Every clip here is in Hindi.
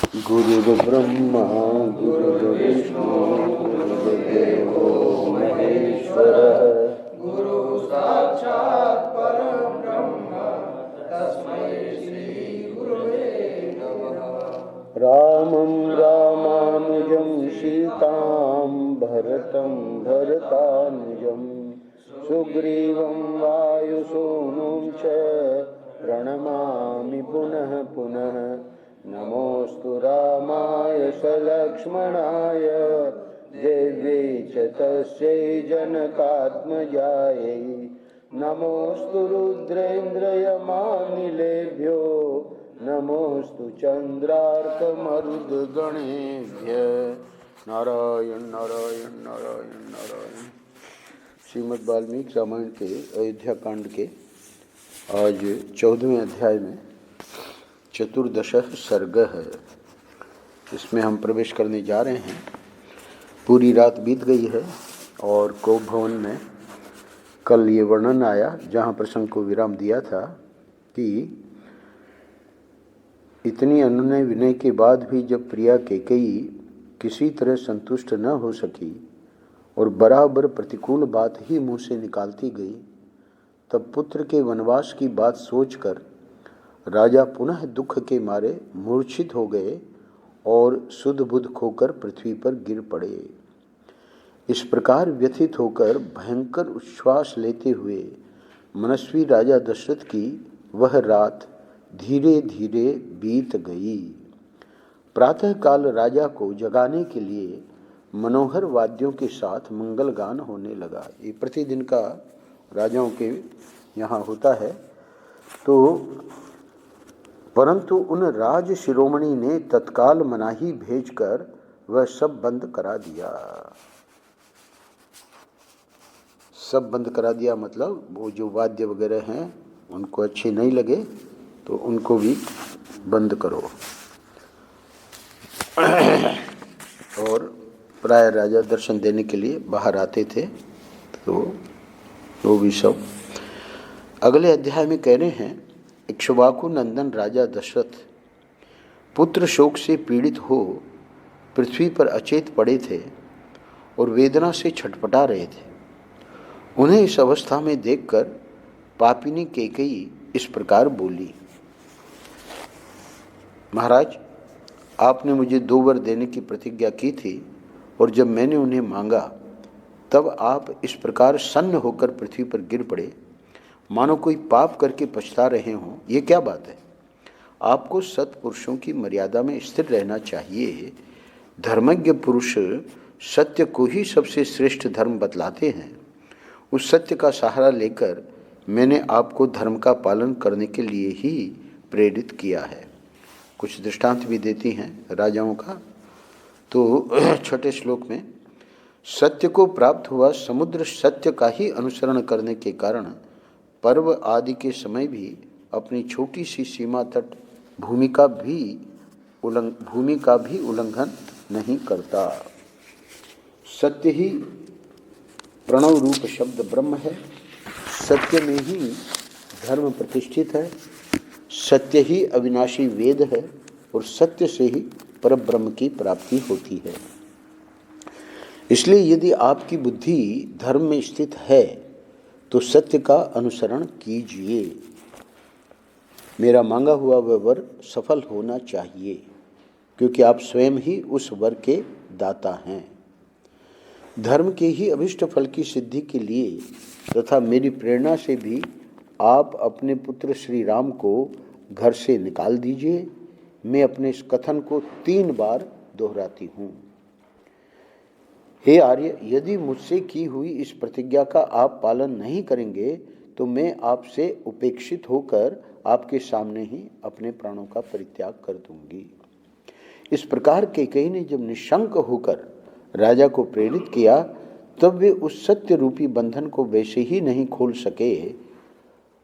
गुरुर्ब्रह्मा गुरुर्विष्णु गुरुर्देवो महेश्वरः गुरु साक्षात् परं ब्रह्म तस्मै श्री गुरुवे नमः। रामं रामानुजं सीतां भरतं भरतानुजं सुग्रीवं वायुसूनुं च प्रणमामि पुनः पुनः। नमोऽस्तु रामाय सलक्ष्मणाय देव्यै च तस्यै जनकात्मजायै। नमोऽस्तु रुद्रेन्द्रयमानिलेभ्यो नमोऽस्तु चन्द्रार्कमरुद्गणेभ्यः। नारायण नारायण नारायण नारायण। श्रीमद् वाल्मीकि रामायण के अयोध्या कांड के आज 14वें अध्याय में चतुर्दश सर्ग है। इसमें हम प्रवेश करने जा रहे हैं। पूरी रात बीत गई है और कोप भवन में कल ये वर्णन आया, जहाँ प्रसंग को विराम दिया था, कि इतनी अनुनय विनय के बाद भी जब प्रिया कैकेयी किसी तरह संतुष्ट न हो सकी और बराबर प्रतिकूल बात ही मुँह से निकालती गई, तब पुत्र के वनवास की बात सोचकर राजा पुनः दुख के मारे मूर्छित हो गए और सुध बुध खोकर पृथ्वी पर गिर पड़े। इस प्रकार व्यथित होकर भयंकर उच्छ्वास लेते हुए मनस्वी राजा दशरथ की वह रात धीरे धीरे बीत गई। प्रातःकाल राजा को जगाने के लिए मनोहर वाद्यों के साथ मंगल गान होने लगा। ये प्रतिदिन का राजाओं के यहाँ होता है। तो परंतु उन राज शिरोमणि ने तत्काल मनाही भेजकर वह सब बंद करा दिया। सब बंद करा दिया मतलब वो जो वाद्य वगैरह हैं उनको अच्छे नहीं लगे तो उनको भी बंद करो। और प्राय राजा दर्शन देने के लिए बाहर आते थे, तो वो भी सब। अगले अध्याय में कह रहे हैं, इक्ष्वाकु नंदन राजा दशरथ पुत्र शोक से पीड़ित हो पृथ्वी पर अचेत पड़े थे और वेदना से छटपटा रहे थे। उन्हें इस अवस्था में देखकर पापिनी कैकेयी इस प्रकार बोली, महाराज, आपने मुझे 2 वर देने की प्रतिज्ञा की थी और जब मैंने उन्हें मांगा तब आप इस प्रकार सन्न होकर पृथ्वी पर गिर पड़े, मानो कोई पाप करके पछता रहे हों। ये क्या बात है? आपको सत्पुरुषों की मर्यादा में स्थिर रहना चाहिए। धर्मज्ञ पुरुष सत्य को ही सबसे श्रेष्ठ धर्म बतलाते हैं। उस सत्य का सहारा लेकर मैंने आपको धर्म का पालन करने के लिए ही प्रेरित किया है। कुछ दृष्टांत भी देती हैं राजाओं का। तो छठे श्लोक में, सत्य को प्राप्त हुआ समुद्र सत्य का ही अनुसरण करने के कारण पर्व आदि के समय भी अपनी छोटी सी सीमा तट भूमि का भी उल्लंघन नहीं करता। सत्य ही प्रणव रूप शब्द ब्रह्म है। सत्य में ही धर्म प्रतिष्ठित है। सत्य ही अविनाशी वेद है और सत्य से ही परब्रह्म की प्राप्ति होती है। इसलिए यदि आपकी बुद्धि धर्म में स्थित है तो सत्य का अनुसरण कीजिए। मेरा मांगा हुआ वह वर सफल होना चाहिए, क्योंकि आप स्वयं ही उस वर के दाता हैं। धर्म के ही अभिष्ट फल की सिद्धि के लिए तथा मेरी प्रेरणा से भी आप अपने पुत्र श्री राम को घर से निकाल दीजिए। मैं अपने इस कथन को 3 बार दोहराती हूँ। हे आर्य, यदि मुझसे की हुई इस प्रतिज्ञा का आप पालन नहीं करेंगे तो मैं आपसे उपेक्षित होकर आपके सामने ही अपने प्राणों का परित्याग कर दूंगी। इस प्रकार कैकेयी ने जब निशंक होकर राजा को प्रेरित किया, तब वे उस सत्य रूपी बंधन को वैसे ही नहीं खोल सके,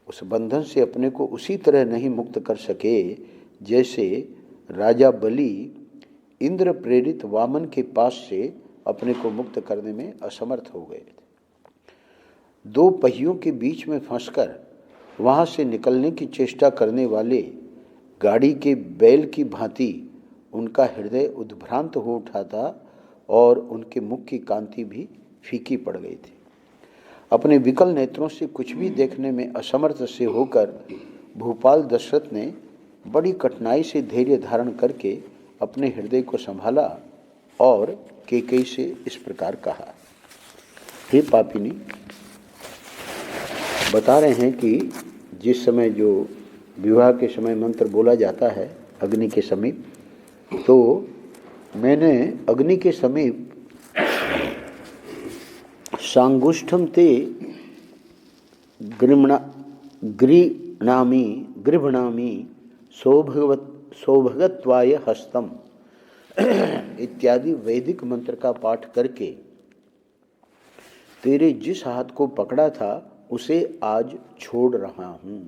उस बंधन से अपने को उसी तरह नहीं मुक्त कर सके जैसे राजा बलि इंद्र प्रेरित वामन के पास से अपने को मुक्त करने में असमर्थ हो गए थे। 2 पहियों के बीच में फंसकर वहां से निकलने की चेष्टा करने वाले गाड़ी के बैल की भांति उनका हृदय उद्भ्रांत हो उठा था और उनके मुख की कांति भी फीकी पड़ गई थी। अपने विकल नेत्रों से कुछ भी देखने में असमर्थ से होकर भूपाल दशरथ ने बड़ी कठिनाई से धैर्य धारण करके अपने हृदय को संभाला और कैकेयी से इस प्रकार कहा, हे पापिनी, बता रहे हैं कि जिस समय जो विवाह के समय मंत्र बोला जाता है अग्नि के समीप, तो मैंने अग्नि के समीप सांगुष्ठम ते गृभणामी सौभगत्वाय हस्तम इत्यादि वैदिक मंत्र का पाठ करके तेरे जिस हाथ को पकड़ा था उसे आज छोड़ रहा हूँ।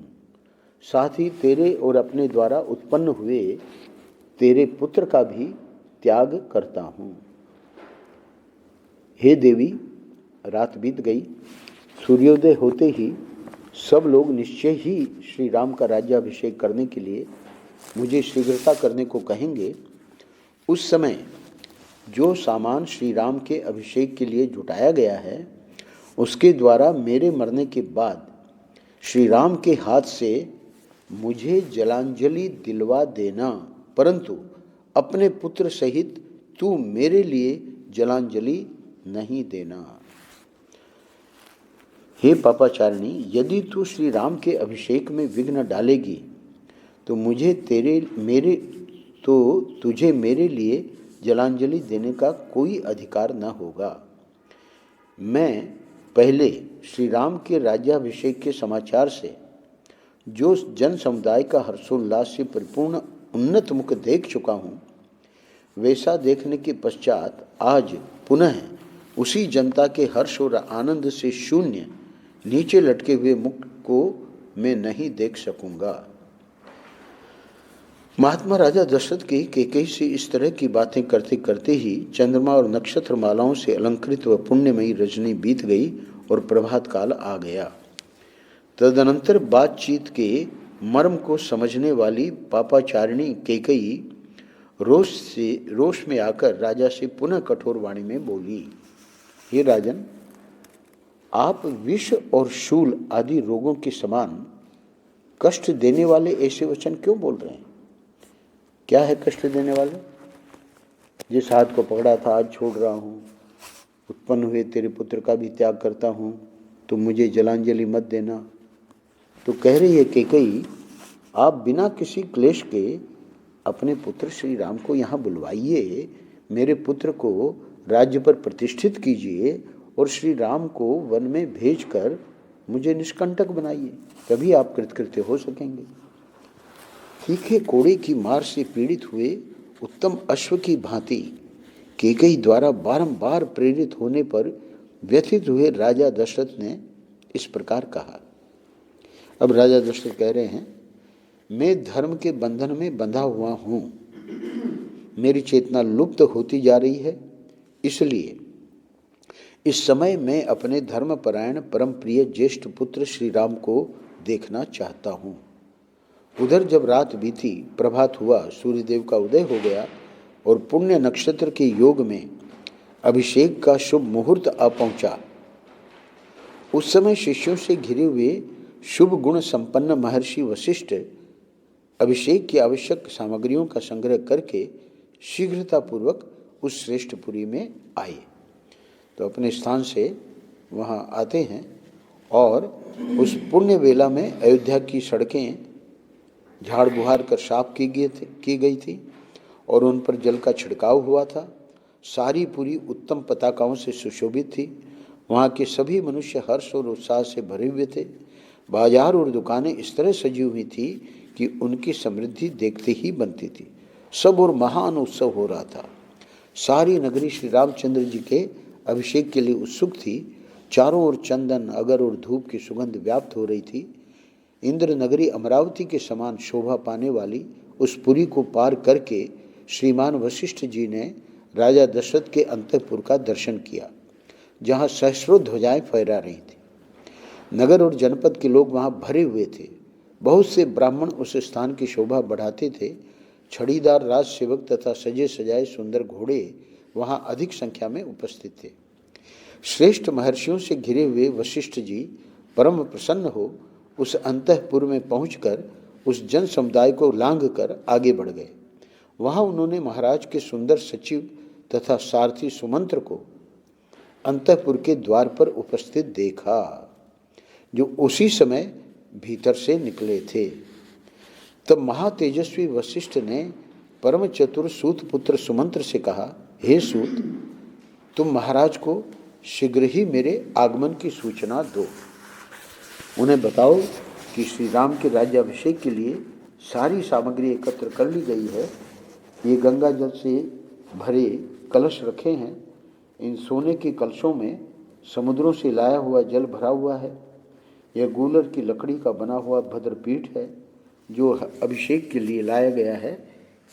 साथ ही तेरे और अपने द्वारा उत्पन्न हुए तेरे पुत्र का भी त्याग करता हूँ। हे देवी, रात बीत गई। सूर्योदय होते ही सब लोग निश्चय ही श्री राम का राज्याभिषेक करने के लिए मुझे शीघ्रता करने को कहेंगे। उस समय जो सामान श्री राम के अभिषेक के लिए जुटाया गया है उसके द्वारा मेरे मरने के बाद श्री राम के हाथ से मुझे जलांजलि दिलवा देना, परंतु अपने पुत्र सहित तू मेरे लिए जलांजलि नहीं देना। हे पापाचारिणी, यदि तू श्री राम के अभिषेक में विघ्न डालेगी तो तुझे मेरे लिए जलांजलि देने का कोई अधिकार न होगा। मैं पहले श्री राम के राज्याभिषेक के समाचार से जो जन समुदाय का हर्षोल्लास से परिपूर्ण उन्नत मुख देख चुका हूँ, वैसा देखने के पश्चात आज पुनः उसी जनता के हर्ष और आनंद से शून्य नीचे लटके हुए मुख को मैं नहीं देख सकूंगा। महात्मा राजा दशरथ की कैकेयी से इस तरह की बातें करते करते ही चंद्रमा और नक्षत्र मालाओं से अलंकृत व पुण्यमयी रजनी बीत गई और प्रभात काल आ गया। तदनंतर बातचीत के मर्म को समझने वाली पापाचारिणी कैकेयी रोष में आकर राजा से पुनः कठोर वाणी में बोली, हे राजन, आप विष और शूल आदि रोगों के समान कष्ट देने वाले ऐसे वचन क्यों बोल रहे हैं? क्या है कष्ट देने वाले? जिस हाथ को पकड़ा था आज छोड़ रहा हूँ, उत्पन्न हुए तेरे पुत्र का भी त्याग करता हूँ, तो मुझे जलांजलि मत देना। तो कह रही है कैकेयी, आप बिना किसी क्लेश के अपने पुत्र श्री राम को यहाँ बुलवाइए, मेरे पुत्र को राज्य पर प्रतिष्ठित कीजिए और श्री राम को वन में भेजकर मुझे निष्कंटक बनाइए, तभी आप कृतकृत्य हो सकेंगे। तीखे कोड़े की मार से पीड़ित हुए उत्तम अश्व की भांति कैकेयी द्वारा बारंबार प्रेरित होने पर व्यथित हुए राजा दशरथ ने इस प्रकार कहा। अब राजा दशरथ कह रहे हैं, मैं धर्म के बंधन में बंधा हुआ हूँ, मेरी चेतना लुप्त होती जा रही है, इसलिए इस समय मैं अपने धर्मपरायण परम प्रिय ज्येष्ठ पुत्र श्री राम को देखना चाहता हूँ। उधर जब रात बीती, प्रभात हुआ, सूर्यदेव का उदय हो गया और पुण्य नक्षत्र के योग में अभिषेक का शुभ मुहूर्त आ पहुंचा। उस समय शिष्यों से घिरे हुए शुभ गुण संपन्न महर्षि वशिष्ठ अभिषेक की आवश्यक सामग्रियों का संग्रह करके शीघ्रतापूर्वक उस श्रेष्ठपुरी में आए। तो अपने स्थान से वहाँ आते हैं और उस पुण्य वेला में अयोध्या की सड़कें झाड़ बुहार कर साफ की गई थी और उन पर जल का छिड़काव हुआ था। सारी पुरी उत्तम पताकाओं से सुशोभित थी। वहाँ के सभी मनुष्य हर्ष और उत्साह से भरे हुए थे। बाजार और दुकानें इस तरह सजी हुई थी कि उनकी समृद्धि देखते ही बनती थी। सब और महान उत्सव हो रहा था। सारी नगरी श्री रामचंद्र जी के अभिषेक के लिए उत्सुक थी। चारों ओर चंदन, अगर और धूप की सुगंध व्याप्त हो रही थी। इंद्र नगरी अमरावती के समान शोभा पाने वाली उस पुरी को पार करके श्रीमान वशिष्ठ जी ने राजा दशरथ के अंतःपुर का दर्शन किया, जहाँ सहस्रों ध्वजाएं फहरा रही थी। नगर और जनपद के लोग वहाँ भरे हुए थे। बहुत से ब्राह्मण उस स्थान की शोभा बढ़ाते थे। छड़ीदार राज सेवक तथा सजे सजाए सुंदर घोड़े वहां अधिक संख्या में उपस्थित थे। श्रेष्ठ महर्षियों से घिरे हुए वशिष्ठ जी परम प्रसन्न हो उस अंतःपुर में पहुंचकर उस जन समुदाय को लांघ कर आगे बढ़ गए। वहां उन्होंने महाराज के सुंदर सचिव तथा सारथी सुमंत्र को अंतःपुर के द्वार पर उपस्थित देखा, जो उसी समय भीतर से निकले थे। तब महातेजस्वी वशिष्ठ ने परम चतुर सूत पुत्र सुमंत्र से कहा, हे सूत, तुम महाराज को शीघ्र ही मेरे आगमन की सूचना दो। उन्हें बताओ कि श्री राम के राज्याभिषेक के लिए सारी सामग्री एकत्र कर ली गई है। ये गंगा जल से भरे कलश रखे हैं। इन सोने के कलशों में समुद्रों से लाया हुआ जल भरा हुआ है। यह गूलर की लकड़ी का बना हुआ भद्रपीठ है जो अभिषेक के लिए लाया गया है।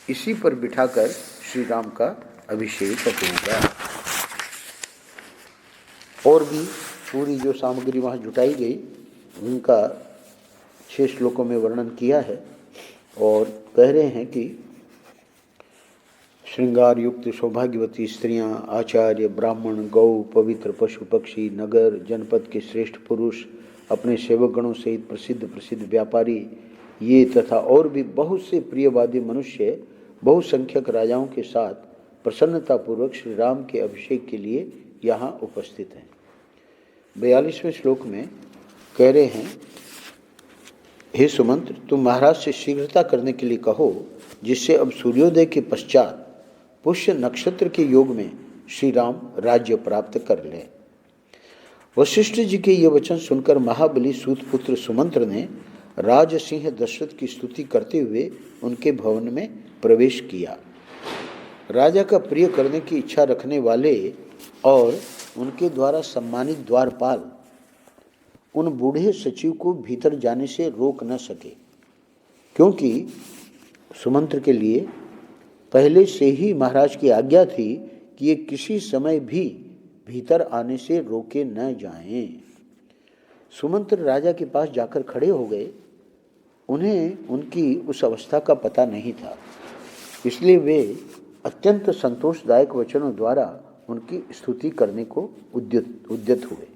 इसी पर बिठाकर श्री राम का अभिषेक होगा। और भी पूरी जो सामग्री वहाँ जुटाई गई उनका 6 श्लोकों में वर्णन किया है। और कह रहे हैं कि श्रृंगार युक्त सौभाग्यवती स्त्रियां, आचार्य, ब्राह्मण, गौ, पवित्र पशु पक्षी, नगर जनपद के श्रेष्ठ पुरुष, अपने सेवकगणों सहित प्रसिद्ध व्यापारी, ये तथा और भी बहुत से प्रियवादी मनुष्य बहुसंख्यक राजाओं के साथ प्रसन्नतापूर्वक श्री राम के अभिषेक के लिए यहाँ उपस्थित हैं। 42वें श्लोक में कह रहे हैं, हे सुमंत्र, तुम महाराज से शीघ्रता करने के लिए कहो, जिससे अब सूर्योदय के पश्चात पुष्य नक्षत्र के योग में श्री राम राज्य प्राप्त कर ले। वशिष्ठ जी के ये वचन सुनकर महाबली सूतपुत्र सुमंत्र ने राज सिंह दशरथ की स्तुति करते हुए उनके भवन में प्रवेश किया। राजा का प्रिय करने की इच्छा रखने वाले और उनके द्वारा सम्मानित द्वारपाल उन बूढ़े सचिव को भीतर जाने से रोक न सके, क्योंकि सुमंत्र के लिए पहले से ही महाराज की आज्ञा थी कि ये किसी समय भी भीतर आने से रोके न जाएं। सुमंत्र राजा के पास जाकर खड़े हो गए। उन्हें उनकी उस अवस्था का पता नहीं था, इसलिए वे अत्यंत संतोषदायक वचनों द्वारा उनकी स्तुति करने को उद्यत हुए।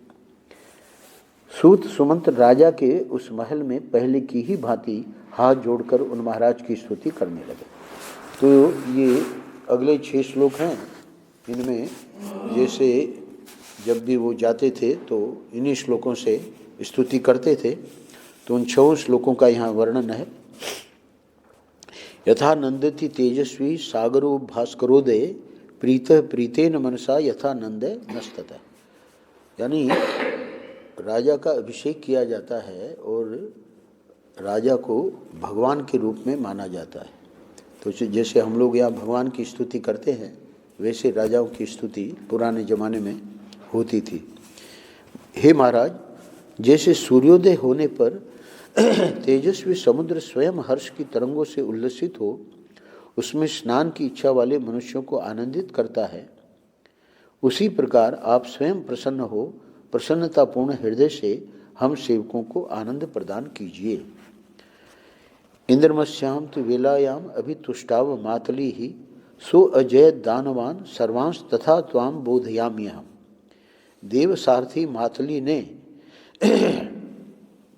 सूत सुमंत्र राजा के उस महल में पहले की ही भांति हाथ जोड़कर उन महाराज की स्तुति करने लगे। तो ये अगले 6 श्लोक हैं। इनमें जैसे जब भी वो जाते थे तो इन्हीं श्लोकों से स्तुति करते थे, तो उन 6 श्लोकों का यहाँ वर्णन है। यथा नंदति तेजस्वी सागरो भास्करोदय प्रीतः प्रीतेन मनसा यथा नंदे नस्ततः। यानी राजा का अभिषेक किया जाता है और राजा को भगवान के रूप में माना जाता है। तो जैसे हम लोग यहाँ भगवान की स्तुति करते हैं, वैसे राजाओं की स्तुति पुराने ज़माने में होती थी। हे महाराज, जैसे सूर्योदय होने पर तेजस्वी समुद्र स्वयं हर्ष की तरंगों से उल्लसित हो उसमें स्नान की इच्छा वाले मनुष्यों को आनंदित करता है, उसी प्रकार आप स्वयं प्रसन्न हो प्रसन्नतापूर्ण हृदय से हम सेवकों को आनंद प्रदान कीजिए। इंद्रमस्याम तो वेलायाम अभितुष्टाव मातली ही सो अजय दानवान सर्वांश तथा त्वाम बोधयाम्यहम। देव सारथी मातली ने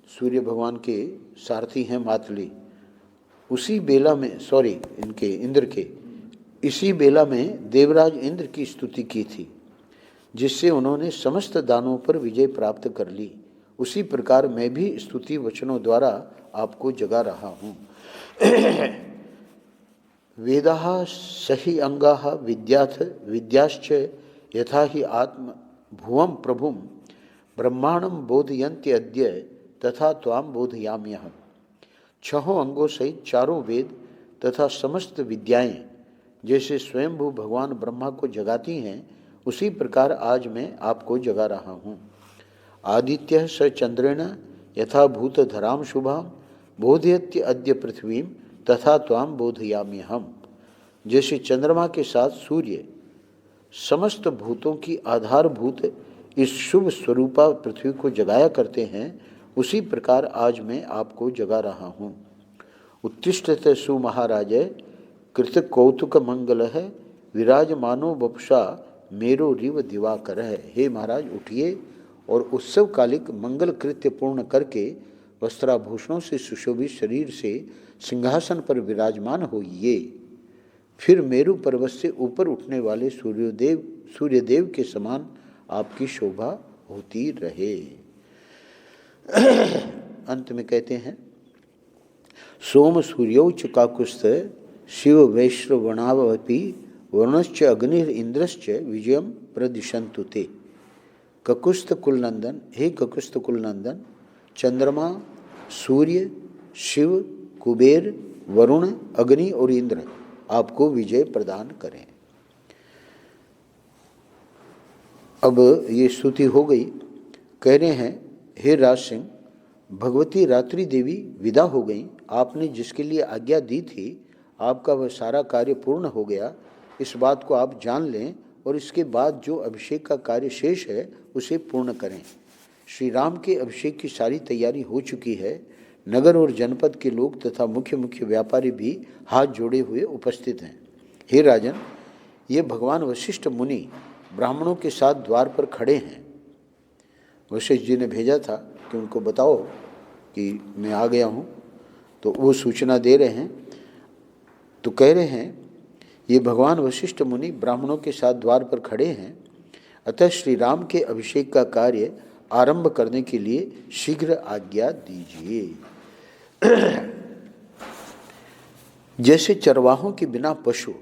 सूर्य भगवान के सारथी हैं मातली, उसी बेला में इंद्र के इसी बेला में देवराज इंद्र की स्तुति की थी, जिससे उन्होंने समस्त दानों पर विजय प्राप्त कर ली। उसी प्रकार मैं भी स्तुति वचनों द्वारा आपको जगा रहा हूँ। वेदाः सही अंगाः विद्याश्च यथा ही आत्म भुवं प्रभुं ब्रह्मांडं बोधयन्ति अद्य तथा त्वाम बोधयाम्यहम्। 6 अंगों सहित 4 वेद तथा समस्त विद्याएं जैसे स्वयंभू भगवान ब्रह्मा को जगाती हैं, उसी प्रकार आज मैं आपको जगा रहा हूँ। आदित्य स चंद्रेण यथा भूत धराम शुभाम बोधयत्य अद्य पृथ्वीं तथा त्वाम बोधयाम्यहम्। जैसे चंद्रमा के साथ सूर्य समस्त भूतों की आधारभूत इस शुभ स्वरूपा पृथ्वी को जगाया करते हैं, उसी प्रकार आज मैं आपको जगा रहा हूँ। उत्तिष्ठते सुमहाराज कृत कौतुक मंगल है, विराजमानो वपुषा मेरो रिव दिवाकर है। हे महाराज उठिए और उत्सवकालिक मंगल कृत्य पूर्ण करके वस्त्राभूषणों से सुशोभित शरीर से सिंहासन पर विराजमान होइए। फिर मेरु पर्वत से ऊपर उठने वाले सूर्यदेव के समान आपकी शोभा होती रहे। अंत में कहते हैं, सोम सूर्योच काकुस्थ शिव वैश्रवणावपि वरुणश्च अग्निर इंद्रश्च विजयम प्रदिशन्तु ते। ककुस्थ कुलनंदन, हे ककुस्थ कुलनंदन, चंद्रमा, सूर्य, शिव, कुबेर, वरुण, अग्नि और इंद्र आपको विजय प्रदान करें। अब ये स्तुति हो गई। कह रहे हैं, हे राज सिंह, भगवती रात्रि देवी विदा हो गई। आपने जिसके लिए आज्ञा दी थी, आपका वह सारा कार्य पूर्ण हो गया। इस बात को आप जान लें और इसके बाद जो अभिषेक का कार्य शेष है उसे पूर्ण करें। श्री राम के अभिषेक की सारी तैयारी हो चुकी है। नगर और जनपद के लोग तथा मुख्य मुख्य व्यापारी भी हाथ जोड़े हुए उपस्थित हैं। हे राजन, ये भगवान वशिष्ठ मुनि ब्राह्मणों के साथ द्वार पर खड़े हैं। वशिष्ठ जी ने भेजा था कि उनको बताओ कि मैं आ गया हूँ, तो वो सूचना दे रहे हैं। तो कह रहे हैं, ये भगवान वशिष्ठ मुनि ब्राह्मणों के साथ द्वार पर खड़े हैं, अतः श्री राम के अभिषेक का कार्य आरंभ करने के लिए शीघ्र आज्ञा दीजिए। जैसे चरवाहों के बिना पशु,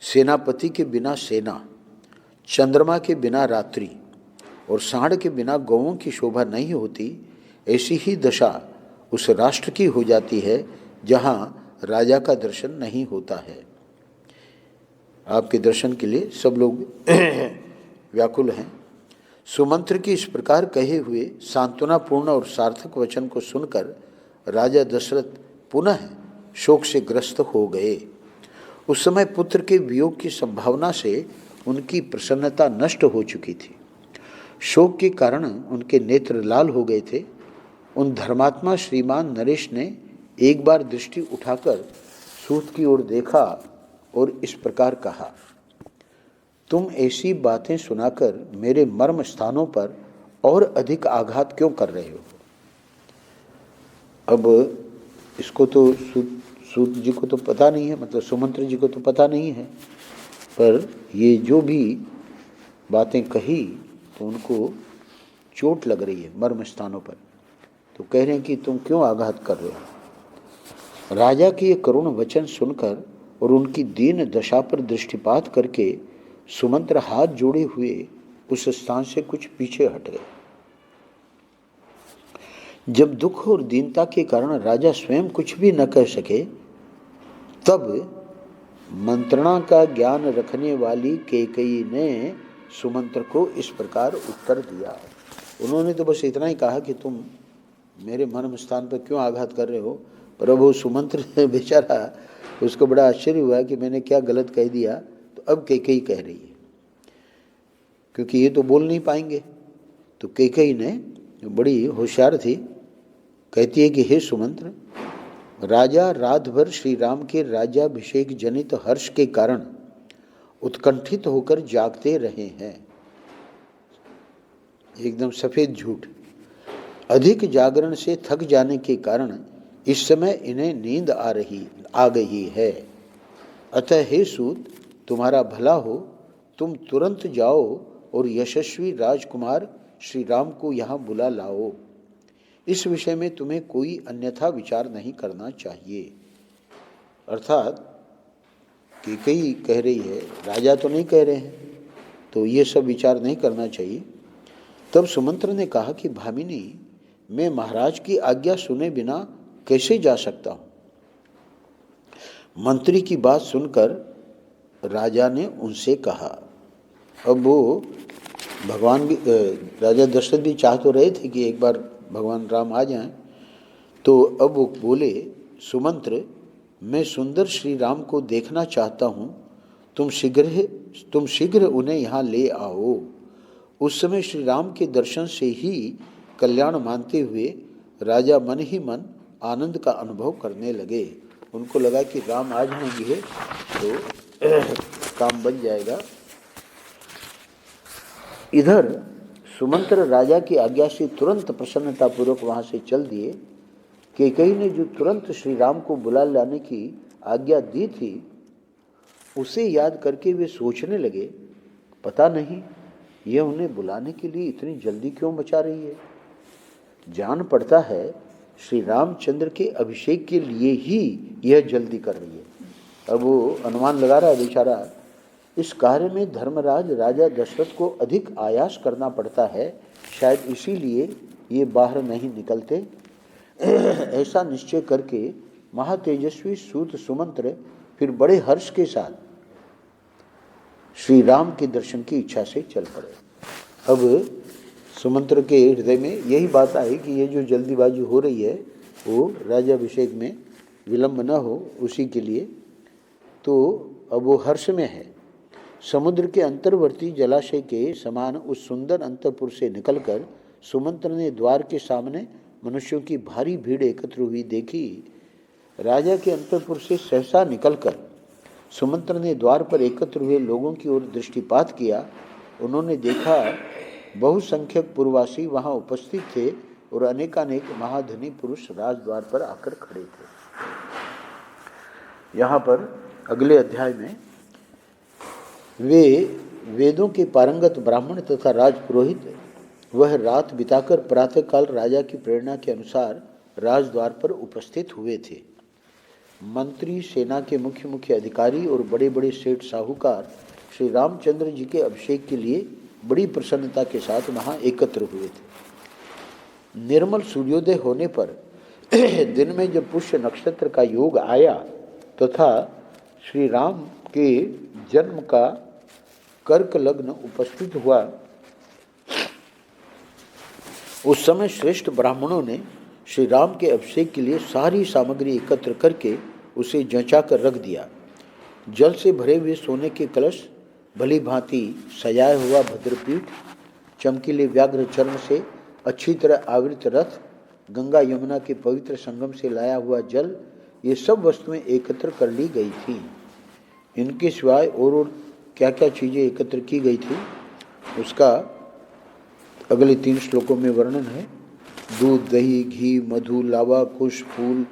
सेनापति के बिना सेना, चंद्रमा के बिना रात्रि और सांड के बिना गौओं की शोभा नहीं होती, ऐसी ही दशा उस राष्ट्र की हो जाती है जहाँ राजा का दर्शन नहीं होता है। आपके दर्शन के लिए सब लोग व्याकुल हैं। सुमंत्र की इस प्रकार कहे हुए सांत्वनापूर्ण और सार्थक वचन को सुनकर राजा दशरथ पुनः शोक से ग्रस्त हो गए। उस समय पुत्र के वियोग की संभावना से उनकी प्रसन्नता नष्ट हो चुकी थी। शोक के कारण उनके नेत्र लाल हो गए थे। उन धर्मात्मा श्रीमान नरेश ने एक बार दृष्टि उठाकर सूत की ओर देखा और इस प्रकार कहा, तुम ऐसी बातें सुनाकर मेरे मर्म स्थानों पर और अधिक आघात क्यों कर रहे हो? अब इसको तो सूत जी को तो पता नहीं है, मतलब सुमंत्र जी को तो पता नहीं है, पर ये जो भी बातें कही तो उनको चोट लग रही है मर्म स्थानों पर। तो कह रहे हैं कि तुम क्यों आघात कर रहे हो? राजा के ये करुण वचन सुनकर और उनकी दीन दशा पर दृष्टिपात करके सुमंत्र हाथ जोड़े हुए उस स्थान से कुछ पीछे हट गए। जब दुख और दीनता के कारण राजा स्वयं कुछ भी न कह सके, तब मंत्रणा का ज्ञान रखने वाली कैकेयी ने सुमंत्र को इस प्रकार उत्तर दिया। उन्होंने तो बस इतना ही कहा कि तुम मेरे मर्म स्थान पर क्यों आघात कर रहे हो? प्रभु सुमंत्र बेचारा, उसको बड़ा आश्चर्य हुआ कि मैंने क्या गलत कह दिया। तो अब कैकेयी कह रही है, क्योंकि ये तो बोल नहीं पाएंगे। तो कैकेयी ने, जो बड़ी होशियार थी, कहती है कि हे सुमंत्र, राजा रात भर श्री राम के राज्याभिषेक जनित हर्ष के कारण उत्कंठित होकर जागते रहे हैं। एकदम सफेद झूठ। अधिक जागरण से थक जाने के कारण इस समय इन्हें नींद आ गई है। अतः हे सूत, तुम्हारा भला हो, तुम तुरंत जाओ और यशस्वी राजकुमार श्री राम को यहाँ बुला लाओ। इस विषय में तुम्हें कोई अन्यथा विचार नहीं करना चाहिए। अर्थात कैकेयी कह रही है, राजा तो नहीं कह रहे हैं, तो ये सब विचार नहीं करना चाहिए। तब सुमंत्र ने कहा कि भामिनी, मैं महाराज की आज्ञा सुने बिना कैसे जा सकता हूँ? मंत्री की बात सुनकर राजा ने उनसे कहा। अब वो भगवान भी, राजा दशरथ भी चाह तो रहे थे कि एक बार भगवान राम आ जाएं। तो अब वो बोले, सुमंत्र, मैं सुंदर श्री राम को देखना चाहता हूँ, तुम शीघ्र उन्हें यहाँ ले आओ। उस समय श्री राम के दर्शन से ही कल्याण मानते हुए राजा मन ही मन आनंद का अनुभव करने लगे उनको लगा कि राम आ जाएंगे तो काम बन जाएगा। इधर सुमंत्र राजा की आज्ञा से तुरंत प्रसन्नतापूर्वक वहां से चल दिए। कैकेयी ने जो तुरंत श्री राम को बुला लाने की आज्ञा दी थी, उसे याद करके वे सोचने लगे, पता नहीं यह उन्हें बुलाने के लिए इतनी जल्दी क्यों मचा रही है। जान पड़ता है श्री रामचंद्र के अभिषेक के लिए ही यह जल्दी कर रही है। अब वो अनुमान लगा रहा है बेचारा, इस कार्य में धर्मराज राजा दशरथ को अधिक आयास करना पड़ता है, शायद इसीलिए ये बाहर नहीं निकलते। ऐसा निश्चय करके महातेजस्वी सूत सुमंत्र फिर बड़े हर्ष के साथ श्री राम के दर्शन की इच्छा से चल पड़े। अब सुमंत्र के हृदय में यही बात आई कि ये जो जल्दीबाजी हो रही है वो राज्याभिषेक में विलंब न हो, उसी के लिए। तो अब वो हर्ष में है। समुद्र के अंतर्वर्ती जलाशय के समान उस सुंदर अंतपुर से निकलकर सुमंत्र ने द्वार के सामने मनुष्यों की भारी भीड़ एकत्र हुई देखी। राजा के अंतपुर से सहसा निकलकर सुमंत्र ने द्वार पर एकत्र हुए लोगों की ओर दृष्टिपात किया। उन्होंने देखा बहुसंख्यक पुरवासी वहां उपस्थित थे और अनेकानेक महाधनी पुरुष राजद्वार पर आकर खड़े थे। यहाँ पर अगले अध्याय में वे वेदों के पारंगत ब्राह्मण तथा राजपुरोहित वह रात बिताकर प्रातःकाल राजा की प्रेरणा के अनुसार राजद्वार पर उपस्थित हुए थे। मंत्री, सेना के मुख्य मुख्य अधिकारी और बड़े बड़े सेठ साहूकार श्री रामचंद्र जी के अभिषेक के लिए बड़ी प्रसन्नता के साथ वहां एकत्र हुए थे। निर्मल सूर्योदय होने पर दिन में जब पुष्य नक्षत्र का योग आया तथा श्री राम के जन्म का कर्क लग्न उपस्थित हुआ, उस समय श्रेष्ठ ब्राह्मणों ने श्री राम के अभिषेक के लिए सारी सामग्री एकत्र करके उसे जंचा कर रख दिया। जल से भरे हुए सोने के कलश, भली भांति सजाया हुआ भद्रपीठ, चमकीले व्याघ्र चर्म से अच्छी तरह आवृत रथ, गंगा यमुना के पवित्र संगम से लाया हुआ जल, ये सब वस्तुएं एकत्र कर ली गई थी। इनके सिवाय और क्या क्या चीज़ें एकत्र की गई थी उसका अगले 3 श्लोकों में वर्णन है। दूध, दही, घी, मधु, लावा, कुश, फूल,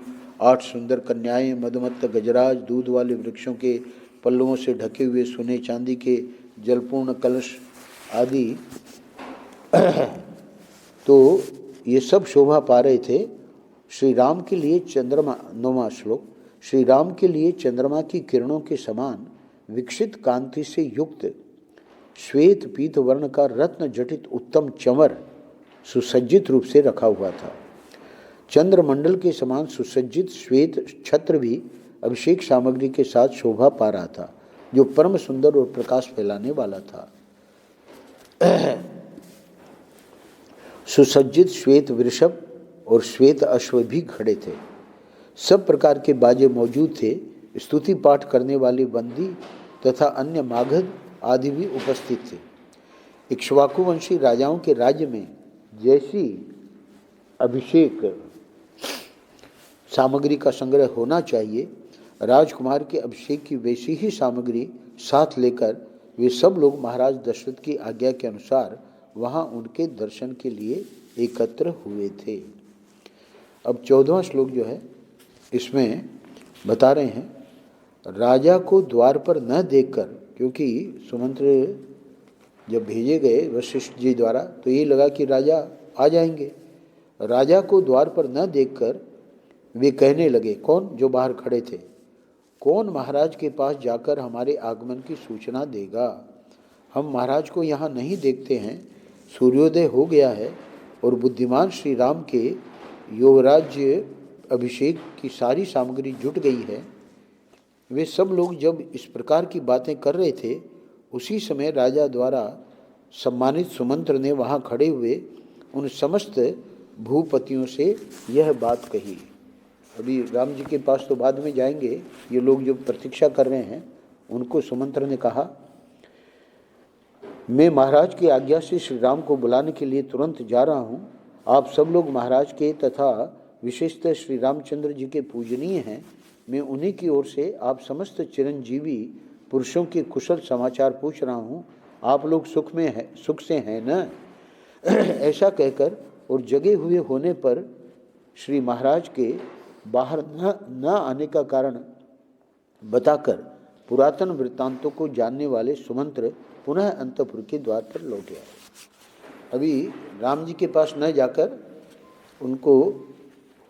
8 सुंदर कन्याएं, मदमत्त गजराज, दूध वाले वृक्षों के पल्लवों से ढके हुए सोने चांदी के जलपूर्ण कलश आदि। तो ये सब शोभा पा रहे थे। श्री राम के लिए चंद्रमा, 9वां श्लोक, श्री राम के लिए चंद्रमा की किरणों के समान विकसित कांति से युक्त श्वेत पीत वर्ण का रत्न जटित उत्तम चंवर सुसज्जित रूप से रखा हुआ था। चंद्रमंडल के समान सुसज्जित श्वेत छत्र भी अभिषेक सामग्री के साथ शोभा पा रहा था, जो परम सुंदर और प्रकाश फैलाने वाला था। सुसज्जित श्वेत वृषभ और श्वेत अश्व भी खड़े थे। सब प्रकार के बाजे मौजूद थे। स्तुति पाठ करने वाले बंदी तथा अन्य मागध आदि भी उपस्थित थे। इक्ष्वाकु वंशी राजाओं के राज्य में जैसी अभिषेक सामग्री का संग्रह होना चाहिए, राजकुमार के अभिषेक की वैसी ही सामग्री साथ लेकर वे सब लोग महाराज दशरथ की आज्ञा के अनुसार वहां उनके दर्शन के लिए एकत्र हुए थे। अब 14वां श्लोक जो है इसमें बता रहे हैं, राजा को द्वार पर न देखकर, क्योंकि सुमंत्र जब भेजे गए वशिष्ठ जी द्वारा तो ये लगा कि राजा आ जाएंगे। राजा को द्वार पर न देखकर वे कहने लगे, कौन जो बाहर खड़े थे, कौन महाराज के पास जाकर हमारे आगमन की सूचना देगा। हम महाराज को यहाँ नहीं देखते हैं। सूर्योदय हो गया है और बुद्धिमान श्री राम के योगराज्य अभिषेक की सारी सामग्री जुट गई है। वे सब लोग जब इस प्रकार की बातें कर रहे थे, उसी समय राजा द्वारा सम्मानित सुमंत्र ने वहाँ खड़े हुए उन समस्त भूपतियों से यह बात कही। अभी राम जी के पास तो बाद में जाएंगे, ये लोग जो प्रतीक्षा कर रहे हैं उनको सुमंत्र ने कहा, मैं महाराज की आज्ञा से श्री राम को बुलाने के लिए तुरंत जा रहा हूँ। आप सब लोग महाराज के तथा विशेषतः श्री रामचंद्र जी के पूजनीय हैं, मैं उन्हीं की ओर से आप समस्त चिरंजीवी पुरुषों के कुशल समाचार पूछ रहा हूँ। आप लोग सुख से हैं न? ऐसा कहकर और जगे हुए होने पर श्री महाराज के बाहर न आने का कारण बताकर पुरातन वृत्तांतों को जानने वाले सुमंत्र पुनः अंतपुर के द्वार पर लौट आए। अभी राम जी के पास न जाकर उनको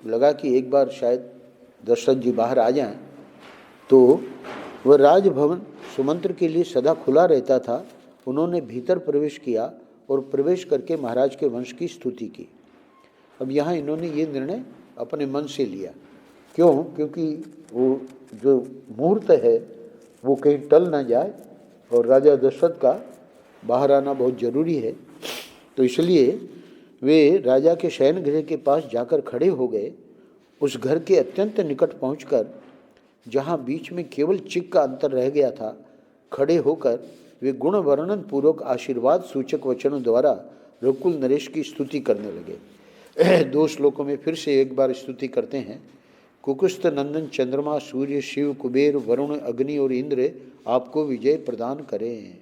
लगा कि एक बार शायद दशरथ जी बाहर आ जाएं, तो वह राजभवन सुमंत्र के लिए सदा खुला रहता था। उन्होंने भीतर प्रवेश किया और प्रवेश करके महाराज के वंश की स्तुति की। अब यहाँ इन्होंने ये निर्णय अपने मन से लिया। क्यों? क्योंकि वो जो मुहूर्त है वो कहीं टल ना जाए और राजा दशरथ का बाहर आना बहुत जरूरी है। तो इसलिए वे राजा के शयन गृह के पास जाकर खड़े हो गए। उस घर के अत्यंत निकट पहुंचकर, जहां बीच में केवल चिक का अंतर रह गया था, खड़े होकर वे गुण वर्णन पूर्वक आशीर्वाद सूचक वचनों द्वारा रघुकुल नरेश की स्तुति करने लगे। 2 श्लोकों में फिर से एक बार स्तुति करते हैं। कुकुस्त नंदन चंद्रमा सूर्य शिव कुबेर वरुण अग्नि और इंद्र आपको विजय प्रदान करें।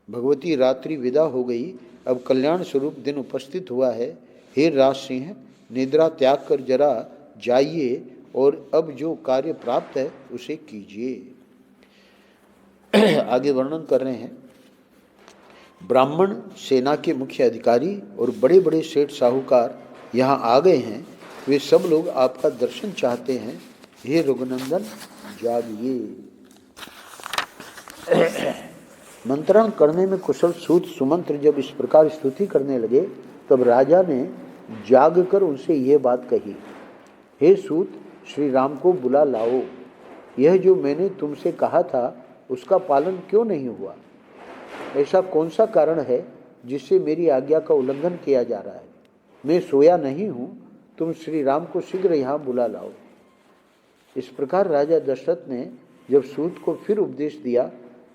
भगवती रात्रि विदा हो गई, अब कल्याण स्वरूप दिन उपस्थित हुआ है। हे राज सिंह, निद्रा त्याग कर जरा जाइए और अब जो कार्य प्राप्त है उसे कीजिए। आगे वर्णन कर रहे हैं। ब्राह्मण सेना के मुख्य अधिकारी और बड़े बड़े सेठ साहूकार यहाँ आ गए हैं। वे सब लोग आपका दर्शन चाहते हैं। हे रघुनंदन, जागिए। मंत्रण करने में कुशल सूत सुमंत्र जब इस प्रकार स्तुति करने लगे, तब राजा ने जागकर उनसे यह बात कही। हे सूत, श्री राम को बुला लाओ। यह जो मैंने तुमसे कहा था उसका पालन क्यों नहीं हुआ? ऐसा कौन सा कारण है जिससे मेरी आज्ञा का उल्लंघन किया जा रहा है? मैं सोया नहीं हूँ, तुम श्री राम को शीघ्र यहाँ बुला लाओ। इस प्रकार राजा दशरथ ने जब सूत को फिर उपदेश दिया,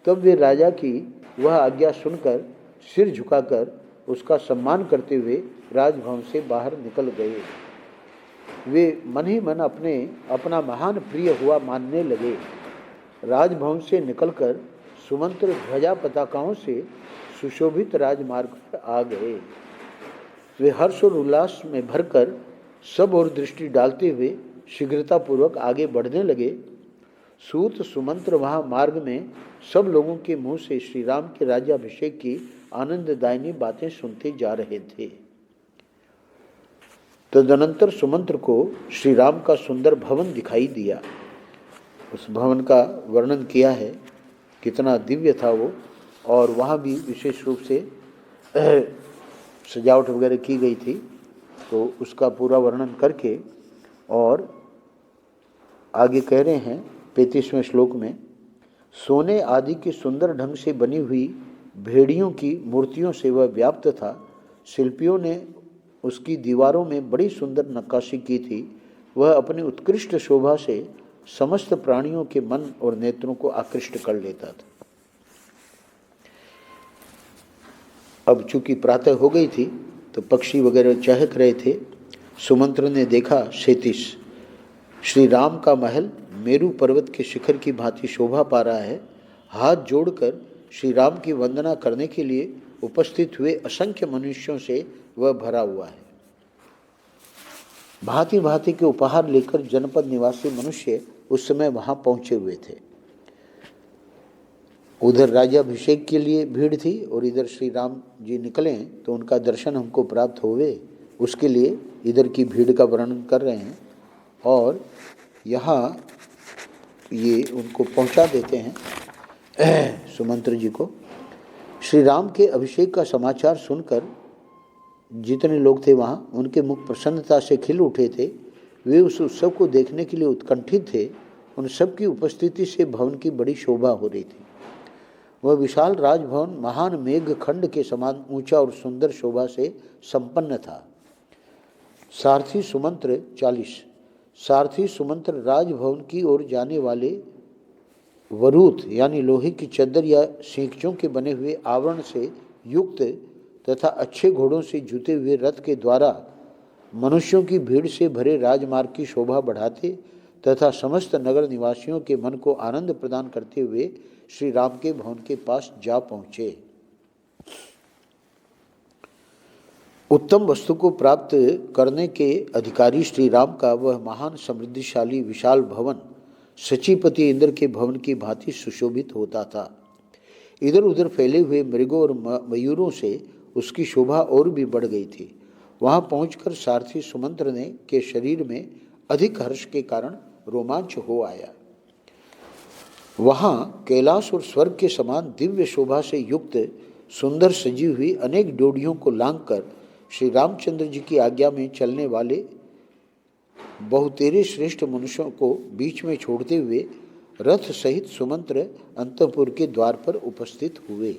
तब वे राजा की वह आज्ञा सुनकर सिर झुकाकर उसका सम्मान करते हुए राजभवन से बाहर निकल गए। वे मन ही मन अपना महान प्रिय हुआ मानने लगे। राजभवन से निकलकर सुमंत्र ध्वजा पताकाओं से सुशोभित राजमार्ग पर आ गए। वे हर्ष और उल्लास में भरकर सब ओर दृष्टि डालते हुए शीघ्रतापूर्वक आगे बढ़ने लगे। सूत सुमंत्र वहाँ मार्ग में सब लोगों के मुंह से श्री राम के राज्याभिषेक की आनंददायिनी बातें सुनते जा रहे थे। तदनंतर सुमंत्र को श्री राम का सुंदर भवन दिखाई दिया। उस भवन का वर्णन किया है, कितना दिव्य था वो, और वहाँ भी विशेष रूप से सजावट वगैरह की गई थी। तो उसका पूरा वर्णन करके और आगे कह रहे हैं 35वें श्लोक में, सोने आदि की सुंदर ढंग से बनी हुई भेड़ियों की मूर्तियों से वह व्याप्त था। शिल्पियों ने उसकी दीवारों में बड़ी सुंदर नक्काशी की थी। वह अपनी उत्कृष्ट शोभा से समस्त प्राणियों के मन और नेत्रों को आकृष्ट कर लेता था। अब चूंकि प्रातः हो गई थी तो पक्षी वगैरह चहक रहे थे। सुमंत्र ने देखा क्षितिज श्री राम का महल मेरू पर्वत के शिखर की भांति शोभा पा रहा है। हाथ जोड़कर श्री राम की वंदना करने के लिए उपस्थित हुए असंख्य मनुष्यों से वह भरा हुआ है। भांति भांति के उपहार लेकर जनपद निवासी मनुष्य उस समय वहां पहुंचे हुए थे। उधर राज्याभिषेक के लिए भीड़ थी और इधर श्री राम जी निकले तो उनका दर्शन हमको प्राप्त होवे, उसके लिए इधर की भीड़ का वर्णन कर रहे हैं। और यहाँ ये उनको पहुंचा देते हैं सुमंत्र जी को। श्री राम के अभिषेक का समाचार सुनकर जितने लोग थे वहाँ, उनके मुख प्रसन्नता से खिल उठे थे। वे उस उत्सव को देखने के लिए उत्कंठित थे। उन सब की उपस्थिति से भवन की बड़ी शोभा हो रही थी। वह विशाल राजभवन महान मेघ खंड के समान ऊंचा और सुंदर शोभा से संपन्न था। सारथी सुमंत्र 40। सारथी सुमंत्र राजभवन की ओर जाने वाले वरूथ यानी लोहे की चद्दर या सींचों के बने हुए आवरण से युक्त तथा अच्छे घोड़ों से जुते हुए रथ के द्वारा मनुष्यों की भीड़ से भरे राजमार्ग की शोभा बढ़ाते तथा समस्त नगर निवासियों के मन को आनंद प्रदान करते हुए श्री राम के भवन के पास जा पहुँचे। उत्तम वस्तु को प्राप्त करने के अधिकारी श्री राम का वह महान समृद्धिशाली विशाल भवन सचीपति इंद्र के भवन की भांति सुशोभित होता था। इधर उधर फैले हुए मृगों और मयूरों से उसकी शोभा और भी बढ़ गई थी। वहां पहुंचकर सारथी सुमंत्र ने के शरीर में अधिक हर्ष के कारण रोमांच हो आया। वहां कैलाश और स्वर्ग के समान दिव्य शोभा से युक्त सुंदर सजी हुई अनेक डोडियों को लांघकर श्री रामचंद्र जी की आज्ञा में चलने वाले बहुतेरे श्रेष्ठ मनुष्यों को बीच में छोड़ते हुए रथ सहित सुमंत्र अंतपुर के द्वार पर उपस्थित हुए।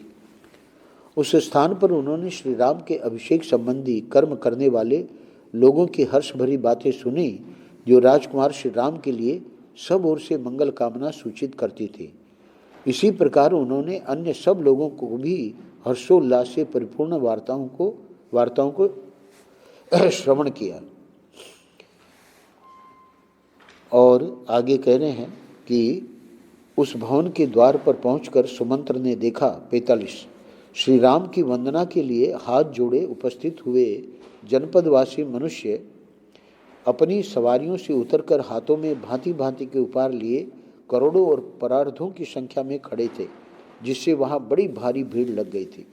उस स्थान पर उन्होंने श्री राम के अभिषेक संबंधी कर्म करने वाले लोगों की हर्ष भरी बातें सुनी, जो राजकुमार श्री राम के लिए सब ओर से मंगल कामना सूचित करती थी। इसी प्रकार उन्होंने अन्य सब लोगों को भी हर्षोल्लास से परिपूर्ण वार्ताओं को श्रवण किया। और आगे कह रहे हैं कि उस भवन के द्वार पर पहुंचकर सुमंत्र ने देखा 45 श्री राम की वंदना के लिए हाथ जोड़े उपस्थित हुए जनपदवासी मनुष्य अपनी सवारियों से उतरकर हाथों में भांति भांति के उपहार लिए करोड़ों और परार्धों की संख्या में खड़े थे, जिससे वहां बड़ी भारी भीड़ लग गई थी।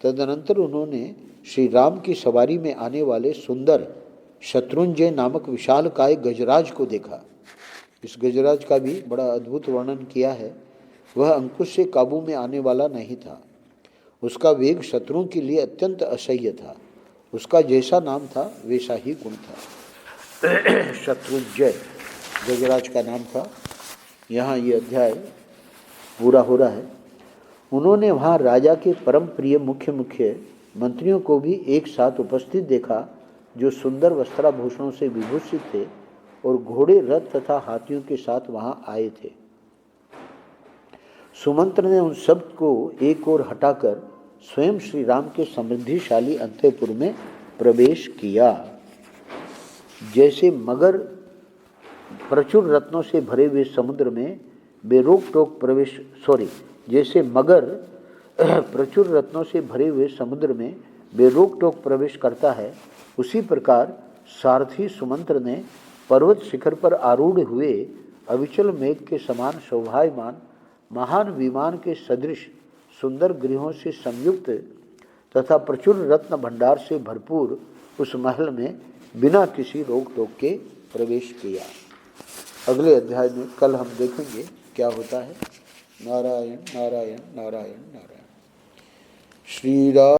तदनंतर उन्होंने श्री राम की सवारी में आने वाले सुंदर शत्रुंजय नामक विशालकाय गजराज को देखा। इस गजराज का भी बड़ा अद्भुत वर्णन किया है। वह अंकुश से काबू में आने वाला नहीं था। उसका वेग शत्रुओं के लिए अत्यंत असह्य था। उसका जैसा नाम था वैसा ही गुण था। शत्रुंजय गजराज का नाम था। यहाँ ये अध्याय पूरा हो रहा है। उन्होंने वहाँ राजा के परम प्रिय मुख्य मंत्रियों को भी एक साथ उपस्थित देखा, जो सुंदर वस्त्राभूषणों से विभूषित थे और घोड़े, रथ तथा हाथियों के साथ वहां आए थे। सुमंत्र ने उन सब को एक ओर हटाकर स्वयं श्री राम के समृद्धिशाली अंतःपुर में प्रवेश किया। जैसे मगर प्रचुर रत्नों से भरे हुए समुद्र में बेरोक टोक प्रवेश करता है, उसी प्रकार सारथी सुमंत्र ने पर्वत शिखर पर आरूढ़ हुए अविचल मेघ के समान शोभायमान महान विमान के सदृश सुंदर गृहों से संयुक्त तथा प्रचुर रत्न भंडार से भरपूर उस महल में बिना किसी रोक टोक के प्रवेश किया। अगले अध्याय में कल हम देखेंगे क्या होता है। नारायण नारायण नारायण नारायण। श्री राम।